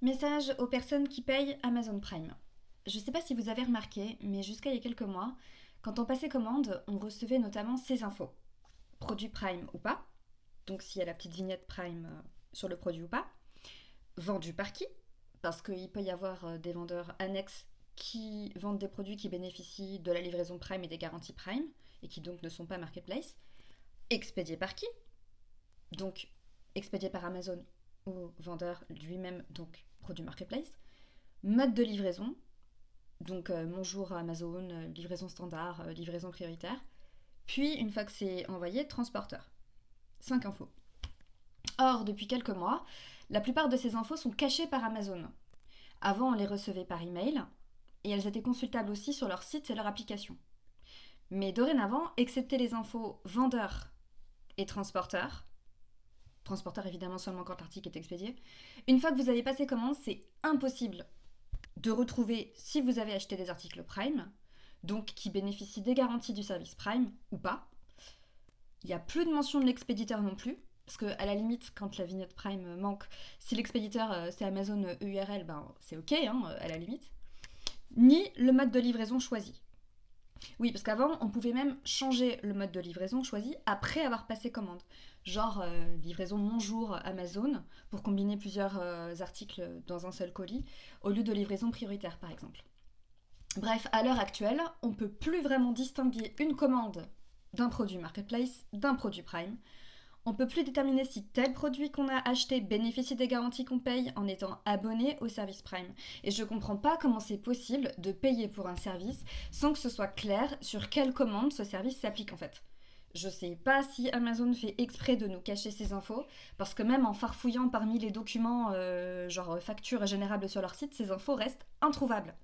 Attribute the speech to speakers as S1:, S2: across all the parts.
S1: Message aux personnes qui payent Amazon Prime. Je ne sais pas si vous avez remarqué, mais jusqu'à il y a quelques mois, quand on passait commande, on recevait notamment ces infos. Produit Prime ou pas, donc s'il y a la petite vignette Prime sur le produit ou pas. Vendu par qui, parce qu'il peut y avoir des vendeurs annexes qui vendent des produits qui bénéficient de la livraison Prime et des garanties Prime, et qui donc ne sont pas marketplace. Expédié par qui, donc expédié par Amazon ou vendeur lui-même, donc produit marketplace. Mode de livraison, donc mon jour à Amazon, livraison standard, livraison prioritaire. Puis, une fois que c'est envoyé, transporteur. 5 infos. Or, depuis quelques mois, la plupart de ces infos sont cachées par Amazon. Avant, on les recevait par email et elles étaient consultables aussi sur leur site et leur application. Mais dorénavant, excepté les infos vendeur et transporteur évidemment seulement quand l'article est expédié, une fois que vous avez passé commande, c'est impossible de retrouver si vous avez acheté des articles Prime, donc qui bénéficient des garanties du service Prime ou pas. Il n'y a plus de mention de l'expéditeur non plus, parce que à la limite, quand la vignette Prime manque, si l'expéditeur c'est Amazon EURL, ben c'est ok, à la limite. Ni le mode de livraison choisi. Oui, parce qu'avant, on pouvait même changer le mode de livraison choisi après avoir passé commande. Genre livraison mon jour Amazon pour combiner plusieurs articles dans un seul colis, au lieu de livraison prioritaire par exemple. Bref, à l'heure actuelle, on ne peut plus vraiment distinguer une commande d'un produit marketplace d'un produit Prime. On ne peut plus déterminer si tel produit qu'on a acheté bénéficie des garanties qu'on paye en étant abonné au service Prime. Et je ne comprends pas comment c'est possible de payer pour un service sans que ce soit clair sur quelle commande ce service s'applique en fait. Je sais pas si Amazon fait exprès de nous cacher ces infos, parce que même en farfouillant parmi les documents, genre factures générables sur leur site, ces infos restent introuvables.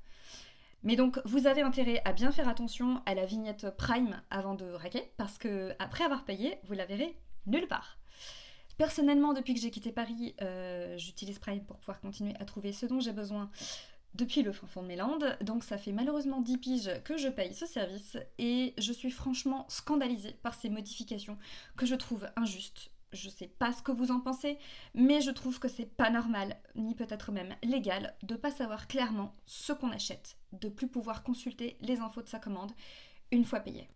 S1: Mais donc, vous avez intérêt à bien faire attention à la vignette Prime avant de raquer, parce que après avoir payé, vous la verrez nulle part. Personnellement, depuis que j'ai quitté Paris, j'utilise Prime pour pouvoir continuer à trouver ce dont j'ai besoin depuis le fin fond de mes Landes. Donc ça fait malheureusement 10 piges que je paye ce service et je suis franchement scandalisée par ces modifications que je trouve injustes. Je sais pas ce que vous en pensez, mais je trouve que c'est pas normal, ni peut-être même légal, de pas savoir clairement ce qu'on achète, de plus pouvoir consulter les infos de sa commande une fois payée.